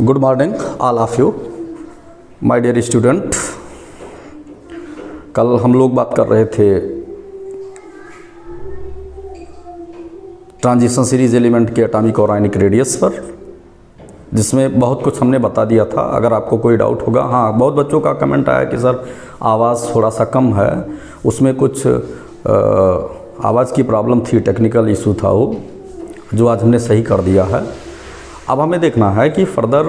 Good morning all of you my dear student. कल हम लोग बात कर रहे थे ट्रांजिशन सीरीज एलिमेंट के एटॉमिक और आयनिक रेडियस पर, जिसमें बहुत कुछ हमने बता दिया था। अगर आपको कोई डाउट होगा, हाँ, बहुत बच्चों का कमेंट आया कि सर आवाज़ थोड़ा सा कम है, उसमें कुछ आवाज़ की प्रॉब्लम थी, टेक्निकल इशू था वो, जो आज हमने सही कर दिया है। अब हमें देखना है कि फर्दर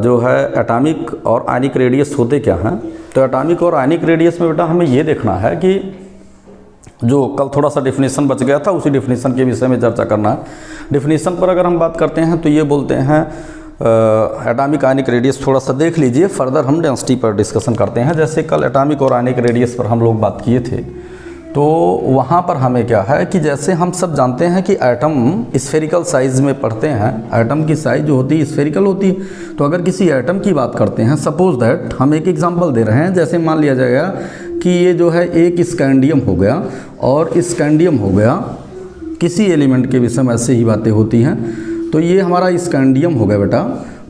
जो है एटॉमिक और आयनिक रेडियस होते क्या हैं। तो एटॉमिक और आयनिक रेडियस में बेटा हमें ये देखना है कि जो कल थोड़ा सा डेफिनेशन बच गया था, उसी डेफिनेशन के विषय में चर्चा करना है। डेफिनेशन पर अगर हम बात करते हैं तो ये बोलते हैं एटॉमिक आयनिक रेडियस थोड़ा सा देख लीजिए, फर्दर हम डेंसिटी पर डिस्कशन करते हैं। जैसे कल एटॉमिक और आयनिक रेडियस पर हम लोग बात किए थे, तो वहाँ पर हमें क्या है कि जैसे हम सब जानते हैं कि एटम स्फेरिकल साइज़ में पढ़ते हैं, एटम की साइज़ जो होती है स्फेरिकल होती है। तो अगर किसी एटम की बात करते हैं, सपोज दैट हम एक एग्जांपल दे रहे हैं, जैसे मान लिया जाएगा कि ये जो है एक स्कैंडियम हो गया और स्कैंडियम हो गया, किसी एलिमेंट के विषय में ऐसे ही बातें होती हैं। तो ये हमारा स्कैंडियम हो गया बेटा।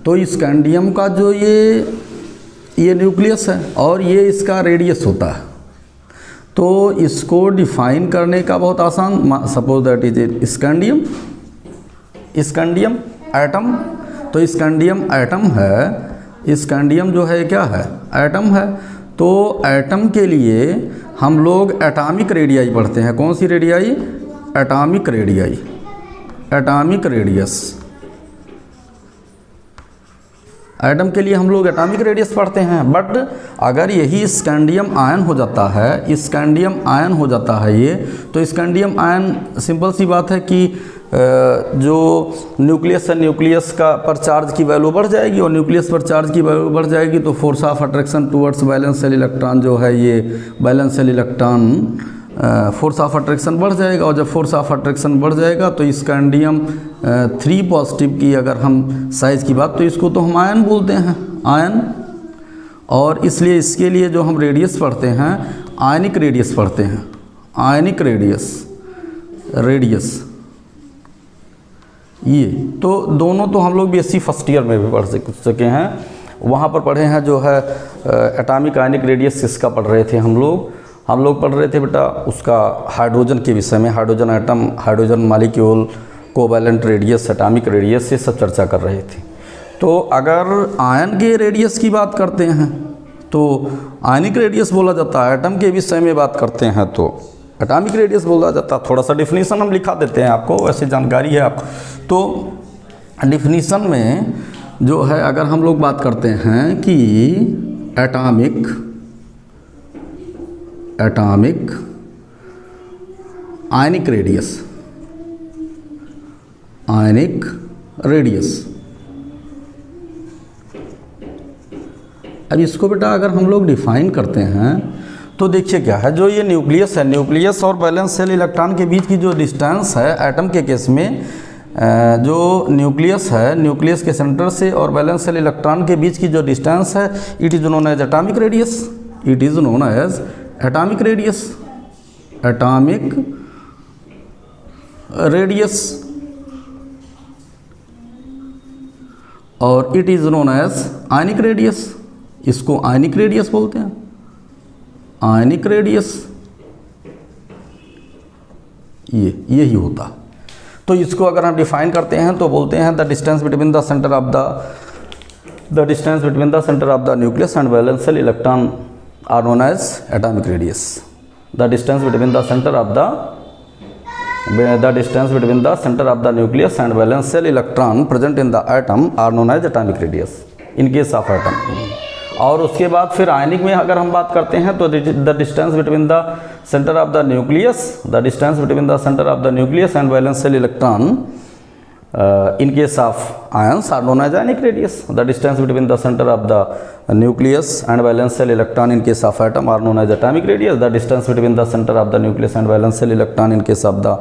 तो स्कैंडियम का जो ये न्यूक्लियस है और ये इसका रेडियस होता है। तो इसको डिफाइन करने का बहुत आसान, suppose that is a scandium atom. तो स्कैंडियम एटम है, स्कैंडियम जो है क्या है, एटम है। तो एटम के लिए हम लोग एटॉमिक रेडियाई पढ़ते हैं। कौन सी radii? Atomic radii, atomic radius. Atom के लिए हम लोग एटॉमिक रेडियस पढ़ते हैं। बट अगर यही स्कैंडियम आयन हो जाता है, स्कैंडियम आयन हो जाता है ये, तो स्कैंडियम आयन सिंपल सी बात है कि जो न्यूक्लियस है, न्यूक्लियस का पर चार्ज की वैल्यू बढ़ जाएगी, और न्यूक्लियस पर चार्ज की वैल्यू बढ़ जाएगी तो force of attraction towards valence shell electron जो है, ये valence shell electron force of attraction बढ़ जाएगा। और जब फोर्स ऑफ अट्रैक्शन बढ़ जाएगा तो स्कैंडियम 3 पॉजिटिव की अगर हम साइज़ की बात, तो इसको तो हम आयन बोलते हैं, आयन। और इसलिए इसके लिए जो हम रेडियस पढ़ते हैं, आयनिक रेडियस पढ़ते हैं, आयनिक रेडियस ये। तो दोनों तो हम लोग BSc फर्स्ट ईयर में भी पढ़ सके हैं, वहाँ पर पढ़े हैं जो है एटॉमिक आयनिक रेडियस किसका पढ़ रहे थे हम लोग पढ़ रहे थे बेटा उसका हाइड्रोजन के विषय में, hydrogen atom, hydrogen molecule, covalent radius, atomic radius, ये सब चर्चा कर रहे थे। तो अगर आयन के रेडियस की बात करते हैं तो आयनिक रेडियस बोला जाता है, एटम के विषय में बात करते हैं तो एटॉमिक रेडियस बोला जाता है। थोड़ा सा डिफिनीसन हम लिखा देते हैं आपको, वैसे जानकारी है आपको। तो डिफिनीसन में जो है अगर हम लोग बात करते हैं कि एटॉमिक आयनिक रेडियस। अब इसको बेटा अगर हम लोग डिफाइन करते हैं तो देखिए क्या है, जो ये न्यूक्लियस है, न्यूक्लियस और वैलेंस शेल इलेक्ट्रॉन के बीच की जो डिस्टेंस है एटम के केस में, जो न्यूक्लियस है, न्यूक्लियस के सेंटर से और वैलेंस शेल इलेक्ट्रॉन के बीच की जो डिस्टेंस है, it is known as atomic radius, it is known as atomic radius, atomic radius. और it is known as ionic radius, इसको आयनिक रेडियस बोलते हैं, आयनिक रेडियस। यही होता। तो इसको अगर हम डिफाइन करते हैं तो बोलते हैं the distance between the centre of the nucleus and valence shell electron are known as atomic radius. The distance between the center of the nucleus and valence shell electron present in the atom are known as atomic radius in case of atom. और उसके बाद फिर आयनिक में अगर हम बात करते हैं तो the distance between the center of the nucleus and valence shell electron in case of ions are known as ionic radius. The distance between the center of the nucleus and valence shell electron in case of atom are known as atomic radius. The distance between the center of the nucleus and valence shell electron in case of the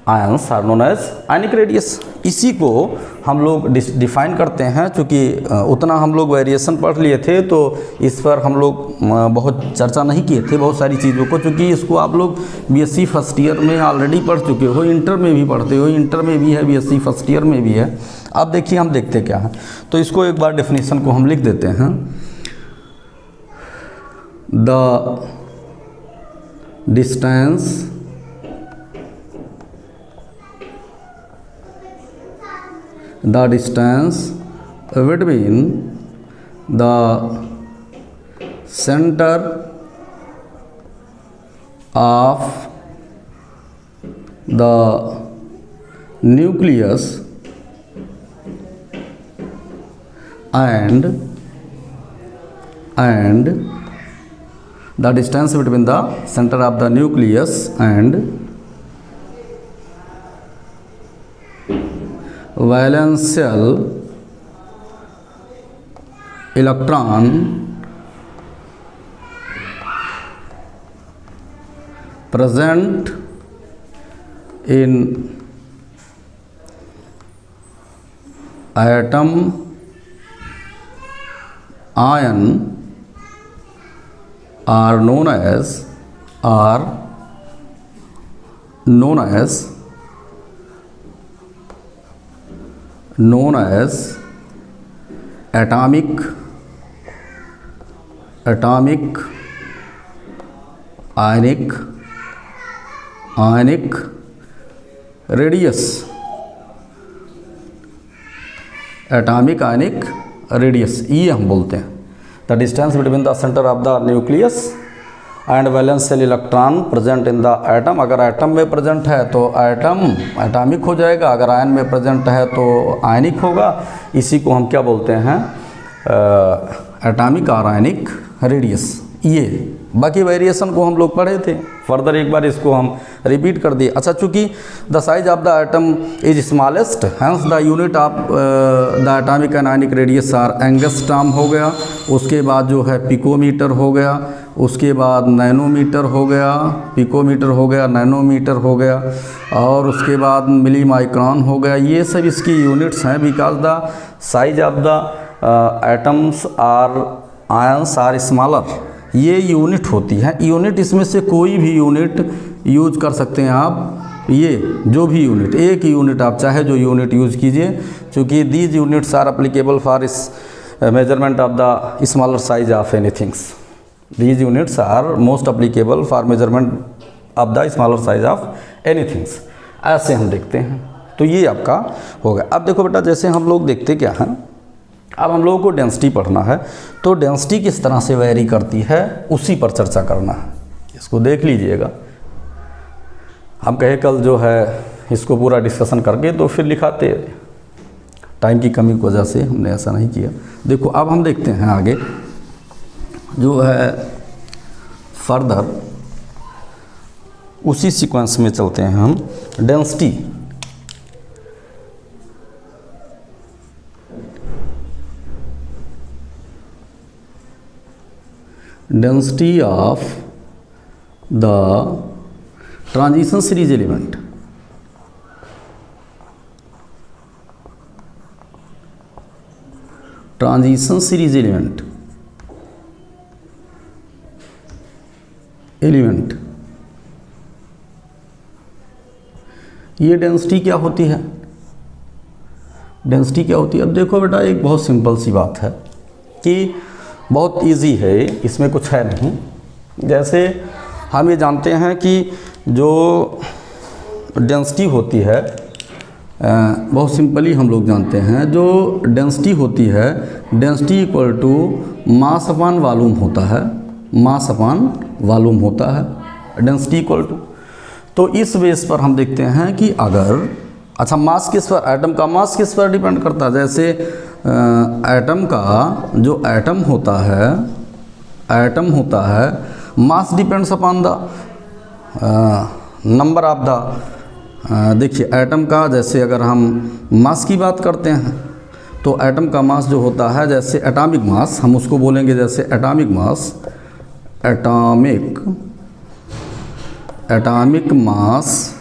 ions are known as ionic radius. इसी को हम लोग define करते हैं, क्योंकि उतना हम लोग वेरिएशन पढ़ लिए थे तो इस पर हम लोग बहुत चर्चा नहीं किए थे बहुत सारी चीज़ों को, क्योंकि इसको आप लोग बीएससी फर्स्ट ईयर में ऑलरेडी पढ़ चुके हो, इंटर में भी पढ़ते हो, इंटर में भी है, बीएससी फर्स्ट ईयर में भी है। अब देखिए हम देखते क्या है, तो इसको एक बार डेफिनेशन को हम लिख देते हैं। The distance between the center of the nucleus and the distance between the center of the nucleus and valential electron present in atom ion are known as atomic ionic radius। Atomic ionic radius ये हम बोलते हैं। The distance between the centre of the nucleus and वैलेंशियल electron present in the atom. अगर atom में present है तो atom atomic हो जाएगा, अगर आयन में प्रेजेंट है तो आयनिक होगा। इसी को हम क्या बोलते हैं, एटॉमिक और आयनिक रेडियस। ये बाकी वेरिएशन को हम लोग पढ़े थे, फर्दर एक बार इसको हम रिपीट कर दिए। अच्छा, चूँकि the size of the atom is smallest hence the unit of the atomic and ionic radius are angstrom हो गया, उसके बाद जो है पिकोमीटर हो गया, उसके बाद नैनोमीटर हो गया, पिकोमीटर हो गया, नैनोमीटर हो गया, और उसके बाद मिली माइक्रोन हो गया। ये सब इसकी यूनिट्स हैं, because the size of the atoms or ions are smaller. ये यूनिट होती है, यूनिट इसमें से कोई भी यूनिट यूज कर सकते हैं आप। ये जो भी यूनिट, एक यूनिट आप चाहे जो यूनिट यूज कीजिए, क्योंकि these units are applicable for इस measurement of the smaller size of anythings. These units are most applicable for measurement of the smaller size of anythings. ऐसे हम देखते हैं, तो ये आपका हो गया। अब देखो बेटा, जैसे हम लोग देखते क्या हैं, अब हम लोगों को डेंसिटी पढ़ना है, तो डेंसिटी किस तरह से वेरी करती है उसी पर चर्चा करना है। इसको देख लीजिएगा, हम कहे कल जो है इसको पूरा डिस्कशन करके तो फिर लिखाते, टाइम की कमी की वजह से हमने ऐसा नहीं किया। देखो अब हम देखते हैं आगे जो है फर्दर, उसी सीक्वेंस में चलते हैं हम। Density of the transition series element। Transition series element ये डेंसिटी क्या होती है, डेंसिटी क्या होती है। अब देखो बेटा, एक बहुत सिंपल सी बात है कि बहुत इजी है, इसमें कुछ है नहीं। जैसे हम ये जानते हैं कि जो डेंसिटी होती है, बहुत सिंपली हम लोग जानते हैं, जो डेंसिटी होती है, density equal to mass upon volume होता है, मास अपॉन वॉल्यूम होता है डेंसिटी इक्वल टू। तो इस बेस पर हम देखते हैं कि अगर, अच्छा मास किस पर, एटम का मास किस पर डिपेंड करता है। जैसे एटम का जो एटम होता है mass depends upon the number of the, देखिए एटम का, जैसे अगर हम मास की बात करते हैं तो एटम का मास जो होता है, जैसे एटॉमिक मास हम उसको बोलेंगे, जैसे atomic mass, atomic mass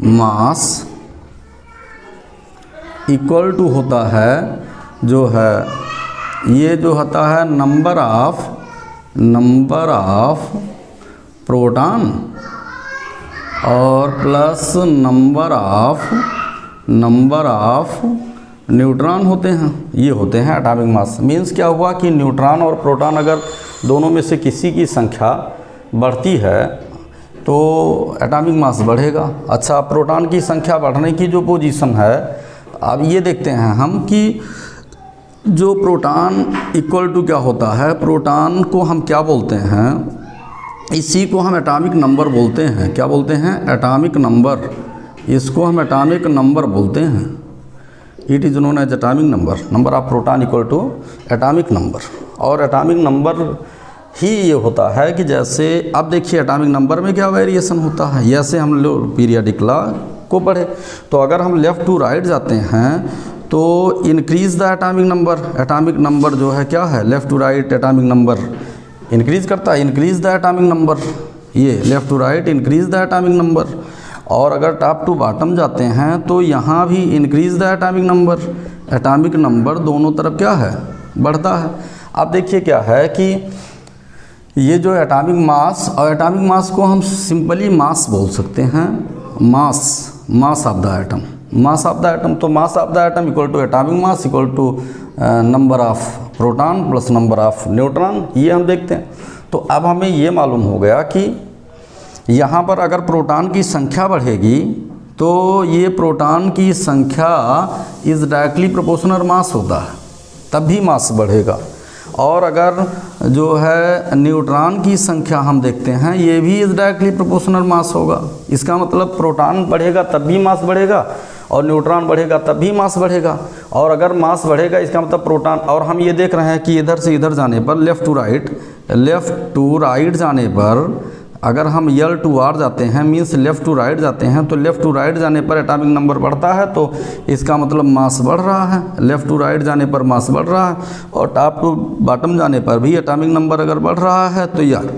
mass equal to होता है जो है ये जो होता है नंबर ऑफ प्रोटॉन और प्लस नंबर ऑफ न्यूट्रॉन होते हैं, ये होते हैं एटॉमिक मास। मीन्स क्या हुआ कि न्यूट्रॉन और प्रोटॉन अगर दोनों में से किसी की संख्या बढ़ती है तो एटॉमिक मास बढ़ेगा। अच्छा, प्रोटॉन की संख्या बढ़ने की जो पोजीशन है, अब ये देखते हैं हम कि जो प्रोटॉन इक्वल टू क्या होता है, प्रोटॉन को हम क्या बोलते हैं, इसी को हम एटॉमिक नंबर बोलते हैं। क्या बोलते हैं? Atomic number. इसको हम एटॉमिक नंबर बोलते हैं। It is known as atomic number. Number of proton equal to atomic number. और एटॉमिक नंबर ही ये होता है कि जैसे अब देखिए एटॉमिक नंबर में क्या वेरिएशन होता है। जैसे हम लोग पीरियडिक लॉ को पढ़े तो अगर हम लेफ़्ट टू राइट जाते हैं तो increase the atomic number. Atomic number जो है क्या है, left to right atomic number increase करता है, इंक्रीज़ द एटॉमिक नंबर। ये left to right increase the atomic number. और अगर टॉप टू बॉटम जाते हैं तो यहाँ भी increase the atomic number. Atomic number दोनों तरफ क्या है, बढ़ता है। अब देखिए क्या है कि ये जो एटॉमिक मास, और एटॉमिक मास को हम सिंपली मास बोल सकते हैं। Mass of the atom, mass of the atom. तो mass of the atom equal to atomic mass equal to number of proton plus number of neutron, ये हम देखते हैं। तो अब हमें ये मालूम हो गया कि यहाँ पर अगर प्रोटॉन की संख्या बढ़ेगी तो ये प्रोटॉन की संख्या इज़ डायरेक्टली प्रोपोर्शनल मास होता है, तब भी मास बढ़ेगा। और अगर जो है न्यूट्रॉन की संख्या हम देखते हैं, ये भी इज़ डायरेक्टली प्रोपोर्शनल मास होगा। इसका मतलब प्रोटॉन बढ़ेगा तब भी मास बढ़ेगा और न्यूट्रॉन बढ़ेगा तब भी मास बढ़ेगा। और अगर मास बढ़ेगा इसका मतलब प्रोटॉन, और हम ये देख रहे हैं कि इधर से इधर जाने पर लेफ़्ट टू राइट जाने पर अगर हम यल टू आर जाते हैं, मीन्स लेफ़्ट टू राइट जाते हैं, तो लेफ़्ट टू राइट जाने पर एटॉमिक नंबर बढ़ता है, तो इसका मतलब मास बढ़ रहा है। लेफ़्ट टू राइट जाने पर मास बढ़ रहा है और टॉप टू बॉटम जाने पर भी एटॉमिक नंबर अगर बढ़ रहा है तो यार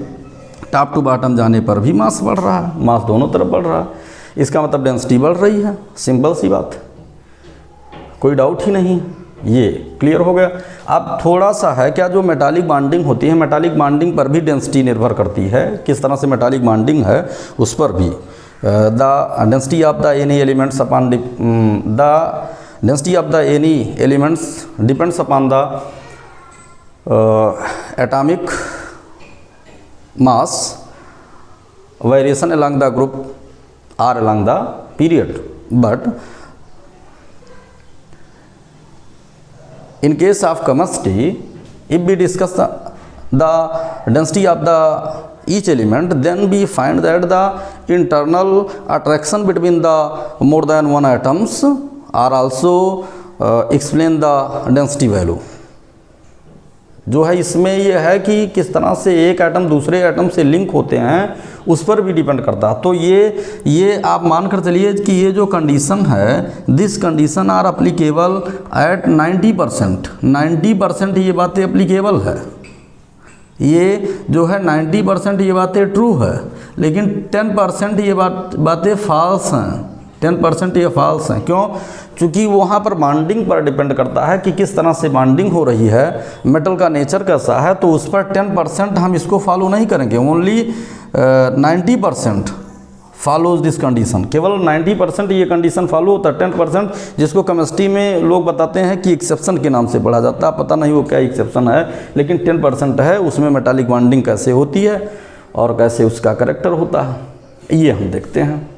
टॉप टू बॉटम जाने पर भी मास बढ़ रहा है, मास दोनों तरफ बढ़ रहा है। इसका मतलब डेंसिटी बढ़ रही है। सिंपल सी बात, कोई डाउट ही नहीं, ये क्लियर हो गया। अब थोड़ा सा है क्या, जो मेटालिक बॉन्डिंग होती है, मेटालिक बॉन्डिंग पर भी डेंसिटी निर्भर करती है। किस तरह से मेटालिक बॉन्डिंग है उस पर भी। The density of the any elements upon the density of the any elements depends upon the atomic mass variation along the group or along the period. But in case of chemistry, if we discuss the density of the each element, then we find that the internal attraction between the more than one atoms are also explain the density value. जो है इसमें ये है कि किस तरह से एक एटम दूसरे एटम से लिंक होते हैं उस पर भी डिपेंड करता है। तो ये आप मान कर चलिए कि ये जो कंडीशन है, this condition are applicable at 90%। 90% ये बातें अप्लीकेबल है, ये जो है 90% ये बातें ट्रू है, लेकिन 10% ये बातें फॉल्स हैं। 10% ये फॉल्स हैं। क्यों? क्योंकि वहाँ पर बॉन्डिंग पर डिपेंड करता है कि किस तरह से बॉन्डिंग हो रही है, मेटल का नेचर कैसा है, तो उस पर 10% हम इसको फॉलो नहीं करेंगे। Only 90% follows this condition. केवल 90% ये कंडीशन फॉलो होता है। 10% जिसको केमिस्ट्री में लोग बताते हैं कि एक्सेप्शन के नाम से पढ़ा जाता है, पता नहीं वो क्या एक्सेप्शन है, लेकिन 10% है, उसमें मेटालिक बॉन्डिंग कैसे होती है और कैसे उसका कैरेक्टर होता है, ये हम देखते हैं।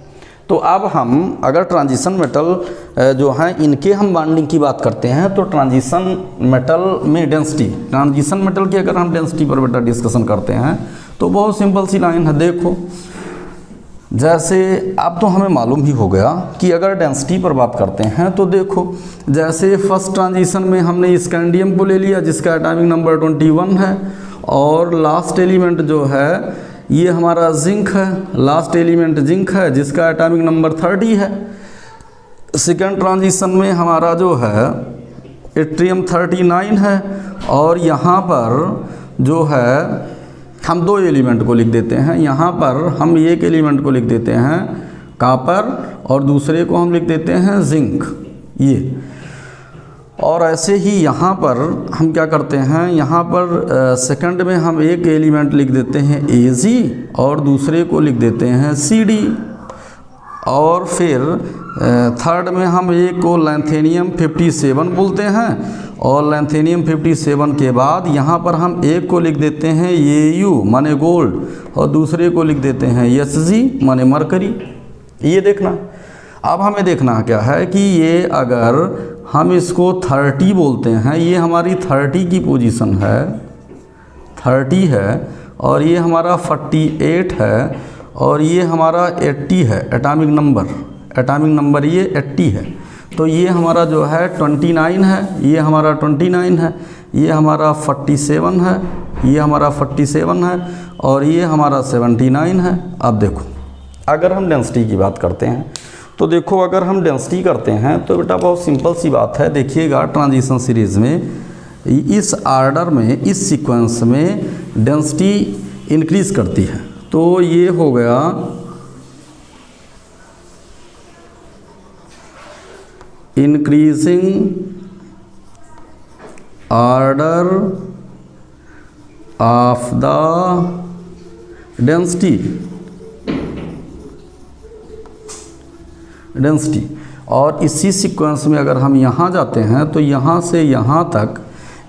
तो अब हम अगर ट्रांजिशन मेटल जो हैं इनके हम बॉन्डिंग की बात करते हैं, तो ट्रांजिशन मेटल में डेंसिटी, ट्रांजिशन मेटल की अगर हम डेंसिटी पर बेटा डिस्कशन करते हैं तो बहुत सिंपल सी लाइन है। देखो, जैसे अब तो हमें मालूम ही हो गया कि अगर डेंसिटी पर बात करते हैं तो देखो, जैसे फर्स्ट ट्रांजिशन में हमने स्कैंडियम को ले लिया जिसका एटॉमिक नंबर 21 है, और लास्ट एलिमेंट जो है ये हमारा जिंक है, लास्ट एलिमेंट जिंक है जिसका एटॉमिक नंबर 30 है। सेकेंड ट्रांजिशन में हमारा जो है इट्रियम 39 है, और यहाँ पर जो है हम दो एलिमेंट को लिख देते हैं। यहाँ पर हम एक एलिमेंट को लिख देते हैं कॉपर और दूसरे को हम लिख देते हैं जिंक, ये। और ऐसे ही यहाँ पर हम क्या करते हैं, यहाँ पर सेकंड में हम एक एलिमेंट लिख देते हैं Ag और दूसरे को लिख देते हैं Cd, और फिर थर्ड में हम एक को लैंथेनियम 57 बोलते हैं, और लैंथेनियम 57 के बाद यहाँ पर हम एक को लिख देते हैं Au माने गोल्ड, और दूसरे को लिख देते हैं Hg माने मरकरी। ये देखना, अब हमें देखना क्या है कि ये अगर हम इसको 30 बोलते हैं, ये हमारी 30 की पोजीशन है, 30 है, और ये हमारा 48 है, और ये हमारा 80 है एटॉमिक नंबर ये 80 है। तो ये हमारा जो है 29 है, ये हमारा 29 है, ये हमारा 47 है, ये हमारा 47 है, और ये हमारा 79 है। अब देखो, अगर हम डेंसिटी की बात करते हैं तो देखो, अगर हम डेंसिटी करते हैं तो बेटा बहुत सिंपल सी बात है। देखिएगा ट्रांजिशन सीरीज़ में इस आर्डर में, इस सीक्वेंस में डेंसिटी इंक्रीज़ करती है। तो ये हो गया increasing order of the density. और इसी सीक्वेंस में अगर हम यहाँ जाते हैं तो यहाँ से यहाँ तक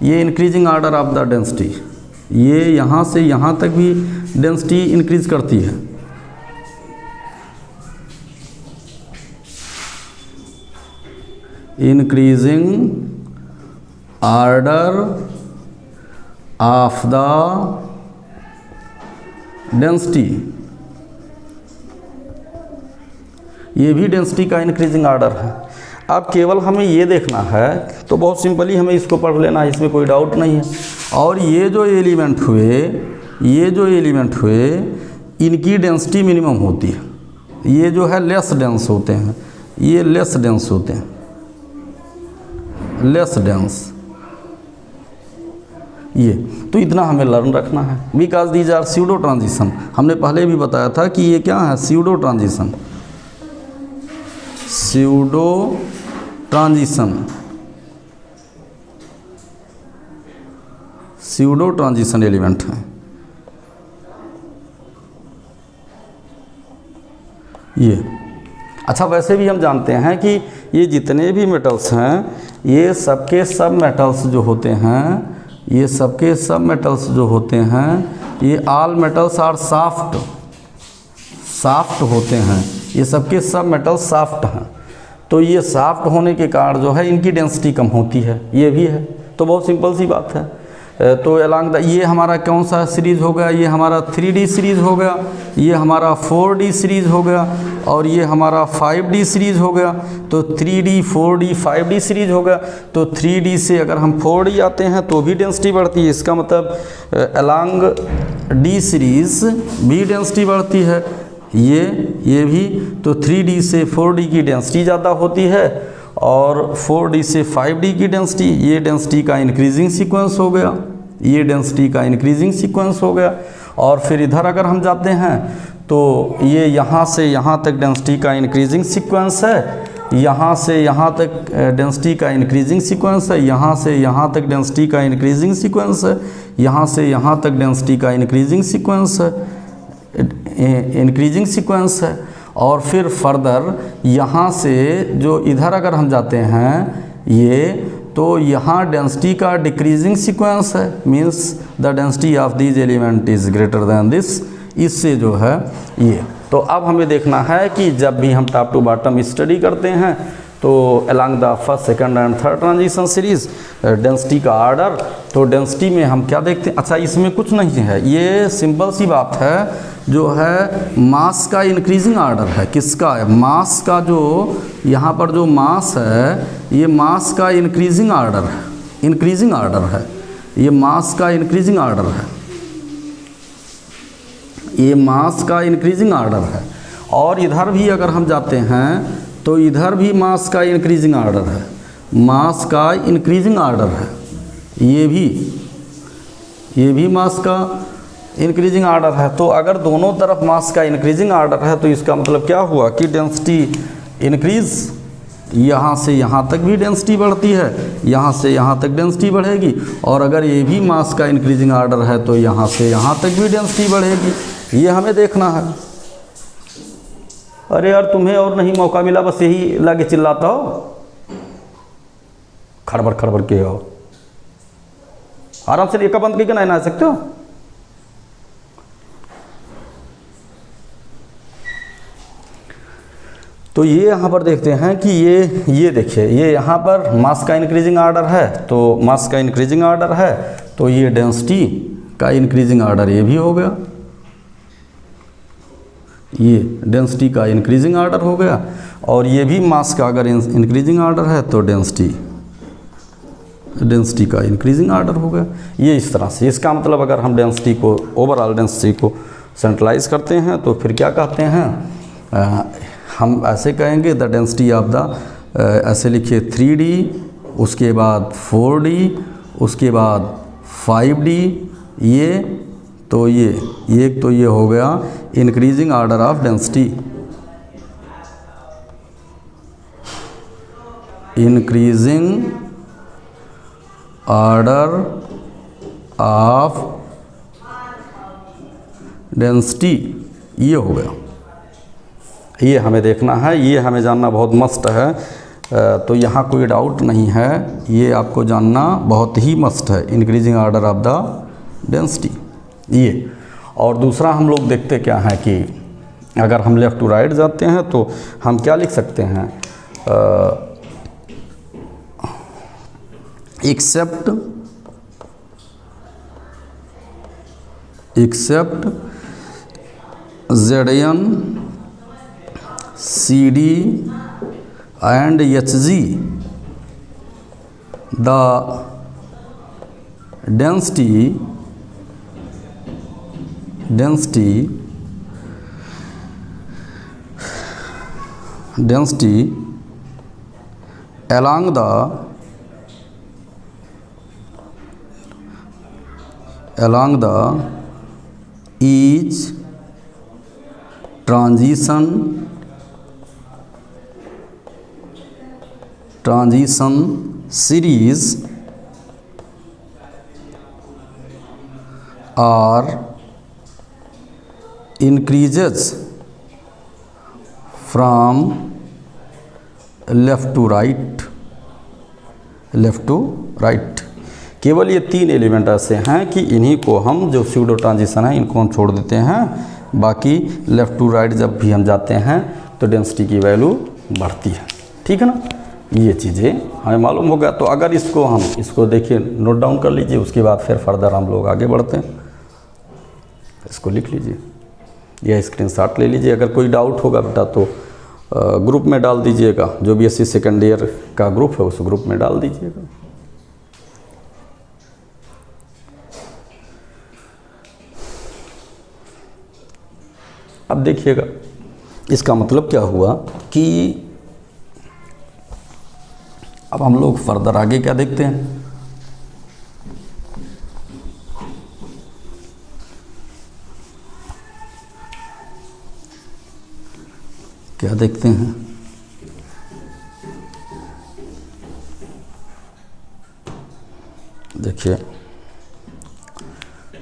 ये increasing order of the density, ये यहाँ से यहाँ तक भी डेंसिटी इंक्रीज करती है। Increasing order of the density, ये भी डेंसिटी का इंक्रीजिंग आर्डर है। अब केवल हमें ये देखना है, तो बहुत सिंपली हमें इसको पढ़ लेना है, इसमें कोई डाउट नहीं है। और ये जो एलिमेंट हुए इनकी डेंसिटी मिनिमम होती है। ये जो है लेस डेंस होते हैं, ये लेस डेंस होते हैं, लेस डेंस। ये तो इतना हमें लर्न रखना है, because these are pseudo transition. हमने पहले भी बताया था कि ये क्या है, pseudo transition, pseudo transition element है ये। अच्छा, वैसे भी हम जानते हैं कि ये जितने भी मेटल्स हैं, ये सबके सब मेटल्स जो होते हैं, ये सबके सब मेटल्स जो होते हैं, ये ऑल मेटल्स आर सॉफ्ट होते हैं। ये सबके सब मेटल्स सॉफ्ट हैं, तो ये सॉफ्ट होने के कारण जो है इनकी डेंसिटी कम होती है, ये भी है। तो बहुत सिंपल सी बात है। तो अलोंग द, ये हमारा कौन सा सीरीज़ हो गया, ये हमारा 3D सीरीज़ हो गया, ये हमारा 4D सीरीज़ हो गया, और ये हमारा 5D सीरीज़ हो गया। तो 3D 4D 5D सीरीज़ हो गया। तो 3D से अगर हम 4D आते हैं तो भी डेंसिटी बढ़ती है। इसका मतलब अलोंग D सीरीज़ भी डेंसिटी बढ़ती है, ये भी। तो 3D से 4D की डेंसिटी ज़्यादा होती है, और 4D से 5D की डेंसिटी, ये डेंसिटी का इंक्रीजिंग सीक्वेंस हो गया, ये डेंसिटी का इंक्रीजिंग सीक्वेंस हो गया। और फिर इधर अगर हम जाते हैं तो ये यहाँ से यहाँ तक डेंसिटी का इंक्रीजिंग सीक्वेंस है, यहाँ से यहाँ तक डेंसिटी का इंक्रीजिंग सीक्वेंस है, यहाँ से यहाँ तक डेंसिटी का इंक्रीजिंग सीक्वेंस है, यहाँ से यहाँ तक डेंसिटी का इंक्रीजिंग सीक्वेंस है। और फिर फर्दर यहाँ से जो इधर अगर हम जाते हैं ये, तो यहाँ डेंसिटी का डिक्रीजिंग सीक्वेंस है, means the density of this element is greater than this, इससे जो है ये। तो अब हमें देखना है कि जब भी हम टॉप टू बॉटम स्टडी करते हैं तो along the first, second and third transition series density का आर्डर, तो डेंसिटी में हम क्या देखते हैं। अच्छा, इसमें कुछ नहीं है, ये सिंपल सी बात है, जो है मास का इंक्रीजिंग आर्डर है। किसका है, मास का। जो यहाँ पर जो मास है, ये मास का इंक्रीजिंग आर्डर है, ये मास का इंक्रीजिंग आर्डर है, ये मास का इंक्रीजिंग आर्डर है। और इधर भी अगर हम जाते हैं तो इधर भी मास का इंक्रीजिंग आर्डर है, मास का इंक्रीजिंग आर्डर है, ये भी मास का इंक्रीजिंग आर्डर है। तो अगर दोनों तरफ मास का इंक्रीजिंग आर्डर है तो इसका मतलब क्या हुआ कि डेंसिटी इंक्रीज, यहाँ से यहाँ तक भी डेंसिटी बढ़ती है, यहाँ से यहाँ तक डेंसिटी बढ़ेगी, और अगर ये भी मास का इंक्रीजिंग आर्डर है तो यहाँ से यहाँ तक भी डेंसिटी बढ़ेगी। ये हमें देखना है। अरे यार तुम्हें और नहीं मौका मिला, बस यही लाके चिल्लाता हो, खड़बड़ खड़बड़ के हो। आराम से एक बंद करके नहीं नहा सकते हो। तो ये यहाँ पर देखते हैं कि ये देखिए, ये यहाँ पर मास का इंक्रीजिंग आर्डर है, तो मास का इंक्रीजिंग आर्डर है तो ये डेंसिटी का इंक्रीजिंग आर्डर ये भी हो गया, ये डेंसिटी का इंक्रीजिंग आर्डर हो गया, और ये भी मास का अगर इंक्रीजिंग आर्डर है तो डेंसिटी का इंक्रीजिंग आर्डर हो गया। ये इस तरह से, इसका मतलब अगर हम डेंसिटी को, ओवरऑल डेंसिटी को सेंट्रलाइज करते हैं तो फिर क्या कहते हैं, हम ऐसे कहेंगे द डेंसिटी ऑफ द, ऐसे लिखिए 3D, उसके बाद 4D, उसके बाद 5D, ये तो ये हो गया increasing order of density, increasing order of density, ये हो गया। ये हमें देखना है, ये हमें जानना बहुत मस्ट है। तो यहाँ कोई डाउट नहीं है, ये आपको जानना बहुत ही मस्ट है, increasing order of the density ये। और दूसरा हम लोग देखते क्या है कि अगर हम लेफ़्ट टू राइट जाते हैं तो हम क्या लिख सकते हैं, except ZN, CD and HG, the density along the each transition series are increases from left to right. केवल ये 3 एलिमेंट ऐसे हैं कि इन्हीं को हम, जो स्यूडो ट्रांजिशन है, इनको हम छोड़ देते हैं, बाकी लेफ़्ट टू राइट जब भी हम जाते हैं तो डेंसिटी की वैल्यू बढ़ती है। ठीक है ना, ये चीज़ें हमें मालूम होगा। तो अगर इसको देखिए, नोट डाउन कर लीजिए, उसके बाद फिर फर्दर हम लोग आगे बढ़ते हैं। इसको लिख लीजिए या स्क्रीनशॉट ले लीजिए। अगर कोई डाउट होगा बेटा तो ग्रुप में डाल दीजिएगा, जो BSc सेकेंड ईयर का ग्रुप है उस ग्रुप में डाल दीजिएगा। अब देखिएगा इसका मतलब क्या हुआ कि अब हम लोग फर्दर आगे क्या देखते हैं। क्या देखते हैं, देखिए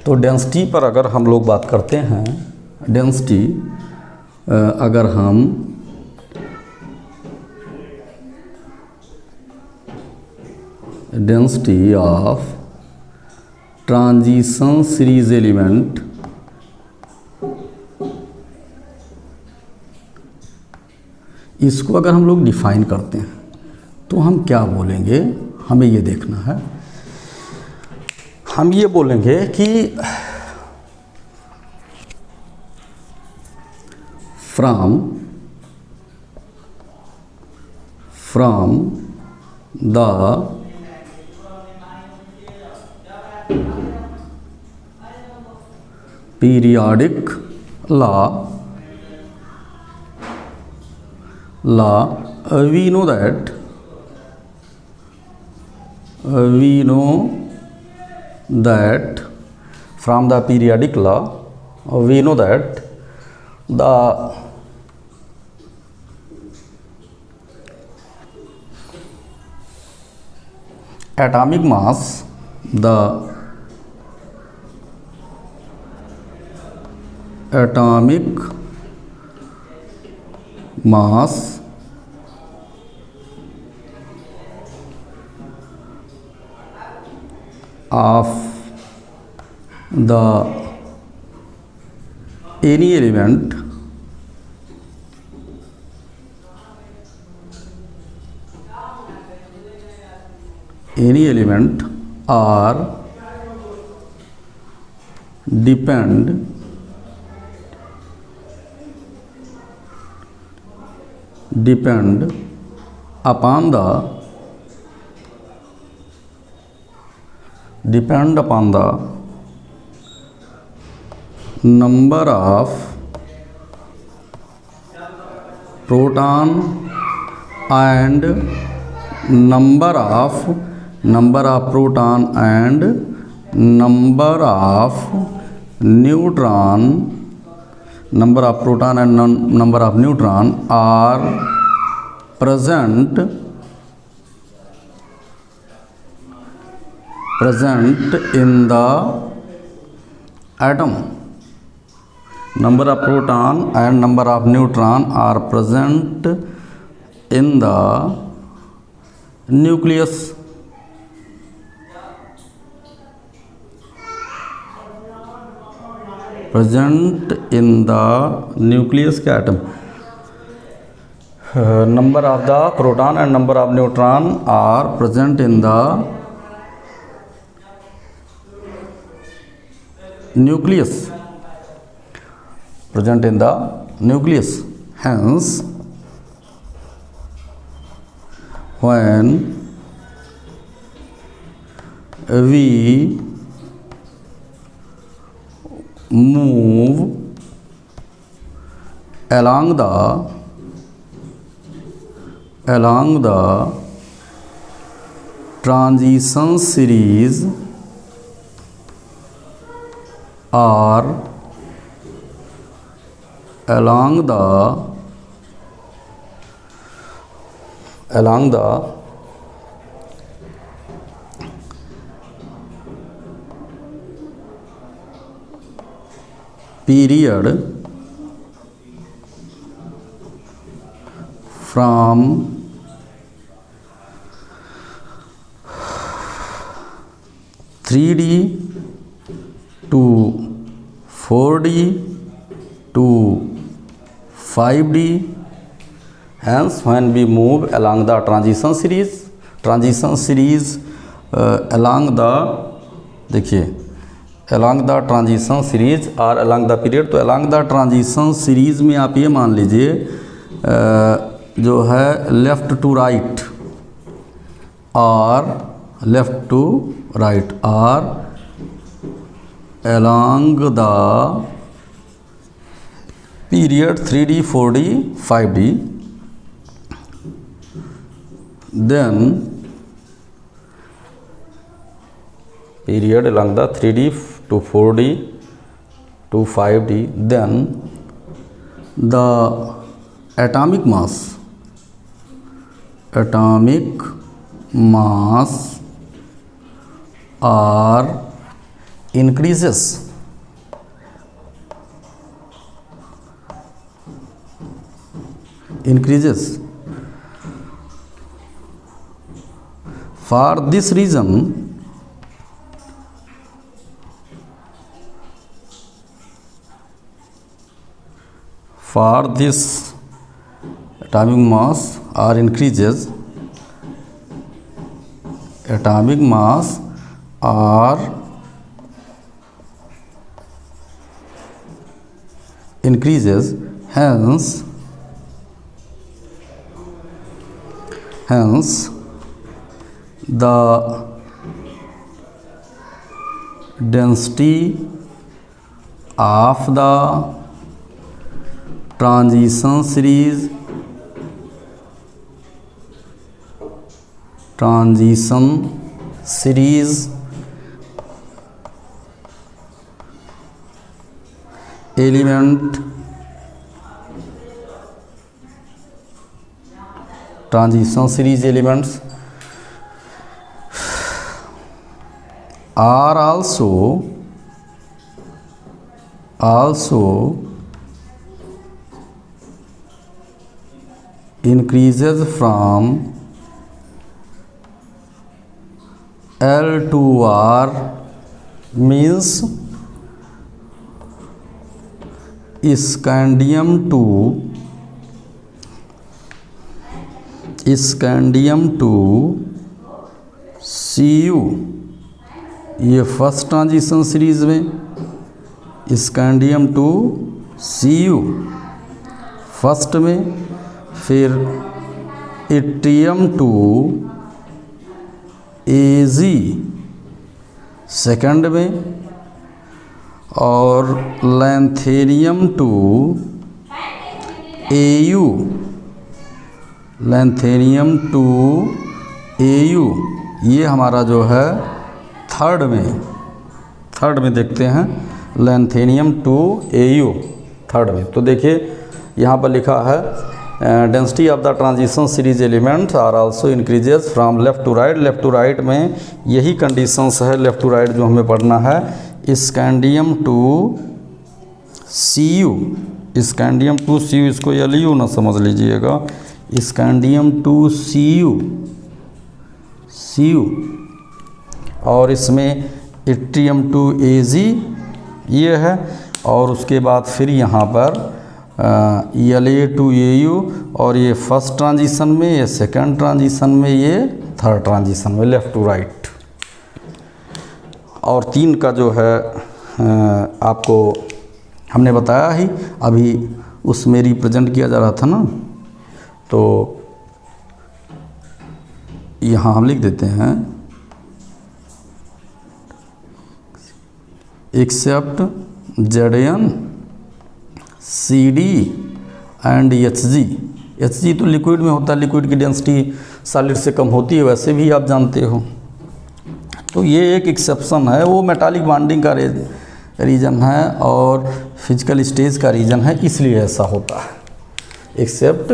तो डेंसिटी पर अगर हम लोग बात करते हैं, डेंसिटी अगर हम density of transition series element, इसको अगर हम लोग डिफाइन करते हैं तो हम क्या बोलेंगे, हमें ये देखना है। हम ये बोलेंगे कि from the periodic law we know that from the periodic law we know that the atomic mass, the atomic mass of the any element are depend upon the number of proton and number of proton and number of neutron are present in the atom. Number of proton and number of neutron are present in the nucleus. Present in the nucleus के atom. Number of the proton and number of neutron are present in the nucleus. Present in the nucleus. Hence, when we move along the transition series or along the period from 3D to 4D to 5D. Hence, when we move along the transition series along the, देखिए, along the transition series और along the period, तो along the transition series में आप ये मान लीजिए जो है लेफ़्ट टू राइट और लेफ़्ट टू राइट और along the period 3D, 4D, 5D, then period along the 3D to 4D to 5D, then the atomic mass are increases for this reason atomic mass are increases hence the density of the transition series element transition series elements are also increases from L to R means scandium to Cu, ये first transition series में, scandium to Cu first में, फिर yttrium to Ag second में, और लैंथेरियम to Au, ये हमारा जो है थर्ड में देखते हैं, लैंथेरियम टू Au थर्ड में। तो देखिए यहाँ पर लिखा है density of the transition series element are also increases from left to right. Left to right में यही कंडीशंस है, लेफ़्ट टू राइट जो हमें पढ़ना है। Scandium to Cu, scandium to Cu, इसको Lu ना समझ लीजिएगा, स्कैंडियम टू Cu, और इसमें इट्रियम टू Ag ये है, और उसके बाद फिर यहाँ पर La टू Au, और ये फर्स्ट ट्रांजिशन में, ये सेकंड ट्रांजिशन में, ये थर्ड ट्रांजिशन में, लेफ़्ट टू राइट। और 3 का जो है आपको हमने बताया ही, अभी उसमें रिप्रेजेंट किया जा रहा था ना, तो यहाँ हम लिख देते हैं except Zn CD and Hg तो लिक्विड में होता है, लिक्विड की डेंसिटी सॉलिड से कम होती है, वैसे भी आप जानते हो। तो ये एक एक्सेप्शन है, वो मेटालिक बॉन्डिंग का रीजन है और फिजिकल स्टेज का रीजन है, इसलिए ऐसा होता है। Except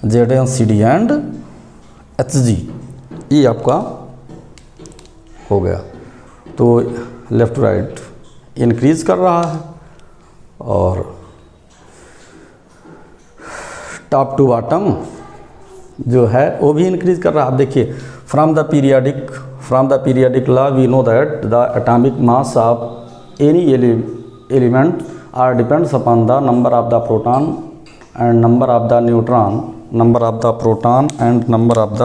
Zn CD and Hg, ये आपका हो गया। तो लेफ़्ट टू राइट इंक्रीज कर रहा है, और टॉप टू बॉटम जो है वो भी इंक्रीज कर रहा है। आप देखिए, from the periodic law we know that the atomic mass of any element are depends upon the number of the proton and number of the neutron, number of the proton and number of the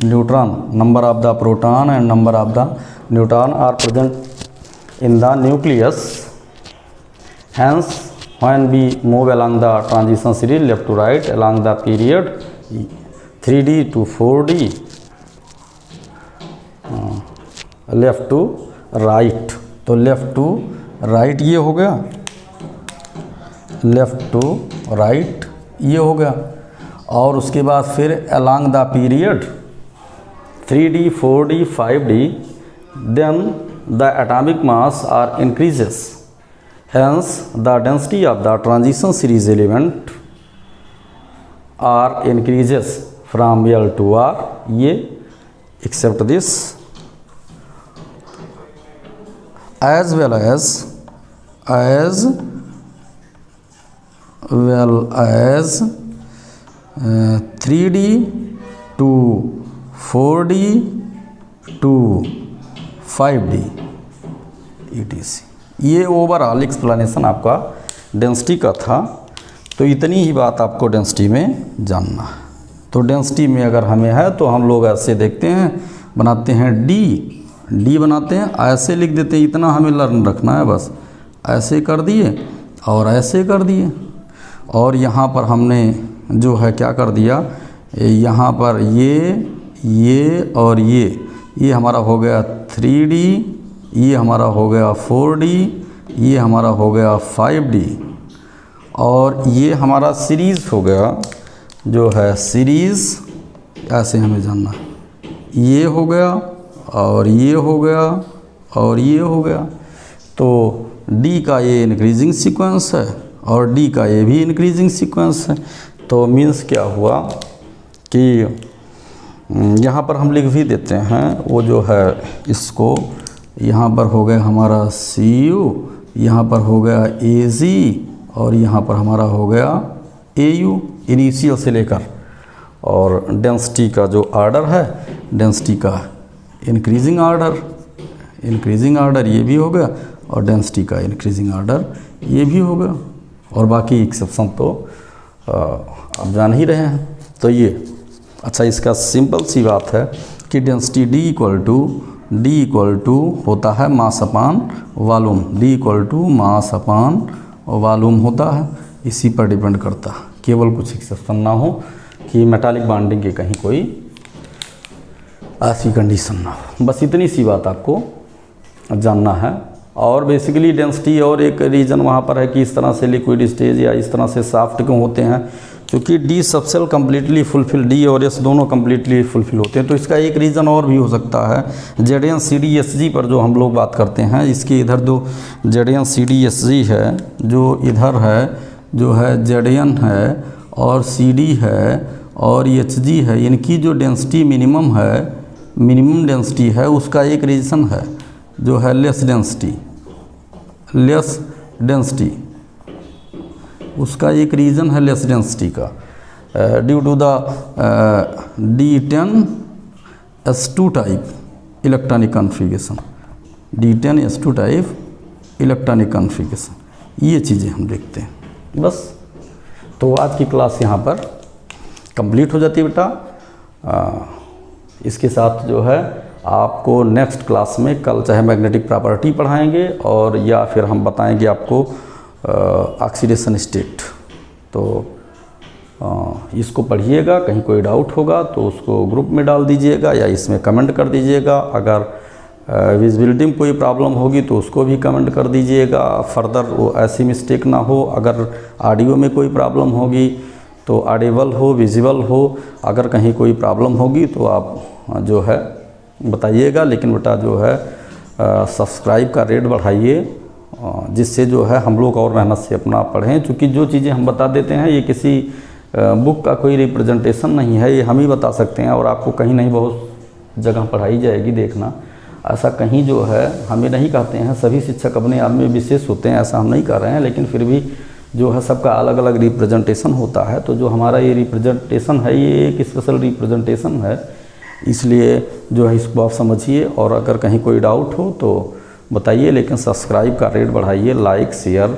neutron, number of the proton and number of the neutron are present in the nucleus. Hence when we move along the transition series left to right along the period 3D to 4D, left to right, तो left to right ये हो गया, left to right ये हो गया, और उसके बाद फिर along the period 3D 4D 5D then the atomic mass are increases, hence the density of the transition series element are increases from L to R, ये except this, as well as 3D to 4D to 5D ETC। ये overall explanation आपका density का था। तो इतनी ही बात आपको density में जानना है। तो डेंसिटी में अगर हमें है तो हम लोग ऐसे देखते हैं, बनाते हैं डी बनाते हैं, ऐसे लिख देते हैं, इतना हमें लर्न रखना है बस। ऐसे कर दिए और ऐसे कर दिए, और यहाँ पर हमने जो है क्या कर दिया, यहाँ पर ये और ये हमारा हो गया 3D, ये हमारा हो गया 4D, ये हमारा हो गया 5D, और ये हमारा सीरीज़ हो गया जो है सीरीज़। ऐसे हमें जानना है, ये हो गया और ये हो गया और ये हो गया। तो D का ये इंक्रीजिंग सीक्वेंस है और D का ये भी इंक्रीजिंग सीक्वेंस है। तो मीन्स क्या हुआ कि यहाँ पर हम लिख भी देते हैं, वो जो है इसको यहाँ पर हो गया हमारा CU, यहाँ पर हो गया AG और यहाँ पर हमारा हो गया AU इनिशियल से लेकर। और डेंसिटी का जो आर्डर है, डेंसिटी का इंक्रीजिंग आर्डर ये भी हो गया और डेंसिटी का इंक्रीजिंग आर्डर ये भी हो गया। और बाकी एक्सेप्शन तो आप जान ही रहे हैं। तो ये अच्छा, इसका सिंपल सी बात है कि डेंसिटी D इक्वल टू होता है mass upon volume, D equal to mass upon volume होता है। इसी पर डिपेंड करता है, केवल कुछ एक्सेप्शन ना हो कि मेटालिक बॉन्डिंग की कहीं कोई ऐसी कंडीशन ना हो। बस इतनी सी बात आपको जानना है। और बेसिकली डेंसिटी और एक रीज़न वहाँ पर है कि इस तरह से लिक्विड स्टेज या इस तरह से सॉफ्ट क्यों होते हैं, क्योंकि D subshell completely fulfil, D और S दोनों कम्प्लीटली फुलफिल होते हैं। तो इसका एक रीज़न और भी हो सकता है, ZnCdSg पर जो हम लोग बात करते हैं, इसके इधर जो ZnCdSg है, जो इधर है जो है Zn है और Cd है और Hg है, इनकी जो डेंसिटी मिनिमम डेंसिटी है उसका एक रीज़न है जो है लेस डेंसिटी, उसका एक रीज़न है लेस डेंसिटी का, due to the D10S2 type electronic configuration, D10S2 type electronic configuration, ये चीज़ें हम देखते हैं। बस, तो आज की क्लास यहाँ पर कंप्लीट हो जाती है बेटा। इसके साथ जो है आपको नेक्स्ट क्लास में कल चाहे मैग्नेटिक प्रॉपर्टी पढ़ाएंगे और या फिर हम बताएंगे आपको ऑक्सीडेशन स्टेट। तो इसको पढ़िएगा, कहीं कोई डाउट होगा तो उसको ग्रुप में डाल दीजिएगा या इसमें कमेंट कर दीजिएगा। अगर विजिबिलिटी में कोई प्रॉब्लम होगी तो उसको भी कमेंट कर दीजिएगा, फर्दर वो ऐसी मिस्टेक ना हो। अगर ऑडियो में कोई प्रॉब्लम होगी तो ऑडिबल हो, विजिबल हो, अगर कहीं कोई प्रॉब्लम होगी तो आप जो है बताइएगा। लेकिन बेटा जो है सब्सक्राइब का रेट बढ़ाइए, जिससे जो है हम लोग और मेहनत से अपना पढ़ें। क्योंकि जो चीज़ें हम बता देते हैं ये किसी बुक का कोई रिप्रेजेंटेशन नहीं है, ये हम ही बता सकते हैं और आपको कहीं नहीं बहुत जगह पढ़ाई जाएगी। देखना, ऐसा कहीं जो है हमें नहीं कहते हैं, सभी शिक्षक अपने आप में विशेष होते हैं, ऐसा हम नहीं कर रहे हैं। लेकिन फिर भी जो है सबका अलग अलग रिप्रेजेंटेशन होता है। तो जो हमारा ये रिप्रेजेंटेशन है ये एक स्पेशल रिप्रेजेंटेशन है, इसलिए जो है इसको आप समझिए। और अगर कहीं कोई डाउट हो तो बताइए, लेकिन सब्सक्राइब का रेट बढ़ाइए, लाइक शेयर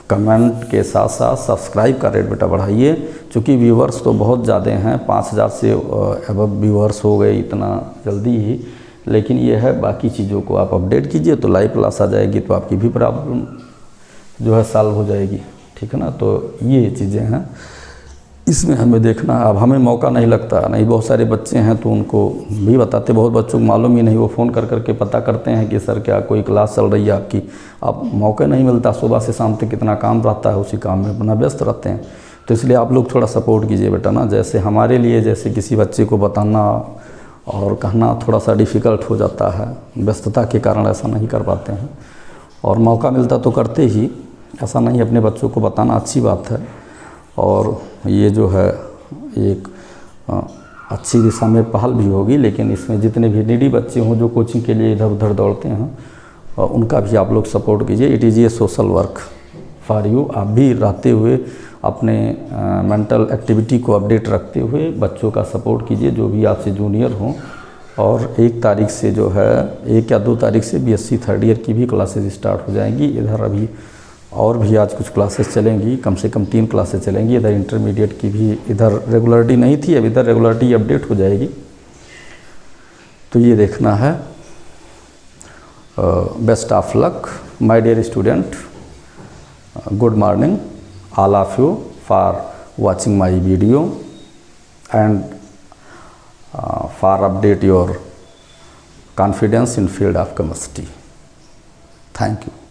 कमेंट के साथ साथ सब्सक्राइब का रेट बेटा बढ़ाइए। क्योंकि व्यूवर्स तो बहुत ज़्यादा हैं, 5000 से अबव व्यूवर्स हो गए इतना जल्दी ही। लेकिन ये है, बाकी चीज़ों को आप अपडेट कीजिए तो लाइव क्लास आ जाएगी, तो आपकी भी प्रॉब्लम जो है सॉल्व हो जाएगी। ठीक है ना। तो ये चीज़ें हैं, इसमें हमें देखना। अब हमें मौका नहीं लगता, नहीं बहुत सारे बच्चे हैं तो उनको भी बताते, बहुत बच्चों को मालूम ही नहीं, वो फ़ोन कर करके पता करते हैं कि सर क्या कोई क्लास चल रही है आपकी। अब मौका नहीं मिलता, सुबह से शाम तक कितना काम रहता है, उसी काम में अपना व्यस्त रहते हैं। तो इसलिए आप लोग थोड़ा सपोर्ट कीजिए बेटा ना। जैसे हमारे लिए जैसे किसी बच्चे को बताना और कहना थोड़ा सा डिफ़िकल्ट हो जाता है, व्यस्तता के कारण ऐसा नहीं कर पाते हैं। और मौका मिलता तो करते ही, ऐसा नहीं, अपने बच्चों को बताना अच्छी बात है। और ये जो है एक अच्छी दिशा में पहल भी होगी। लेकिन इसमें जितने भी नीडी बच्चे हों जो कोचिंग के लिए इधर उधर दौड़ते हैं, उनका भी आप लोग सपोर्ट कीजिए। It is a social work for you. आप भी रहते हुए अपने मेंटल एक्टिविटी को अपडेट रखते हुए बच्चों का सपोर्ट कीजिए, जो भी आपसे जूनियर हों। और 1 तारीख से जो है 1 या 2 तारीख से BSc थर्ड ईयर की भी क्लासेस स्टार्ट हो जाएंगी। इधर अभी और भी आज कुछ क्लासेस चलेंगी, कम से कम 3 क्लासेस चलेंगी। इधर इंटरमीडिएट की भी इधर रेगुलरिटी नहीं थी, अब इधर रेगुलरिटी अपडेट हो जाएगी। तो ये देखना है। Best of luck my dear student, good morning all of you for watching my video and for update your confidence in field of chemistry. Thank you.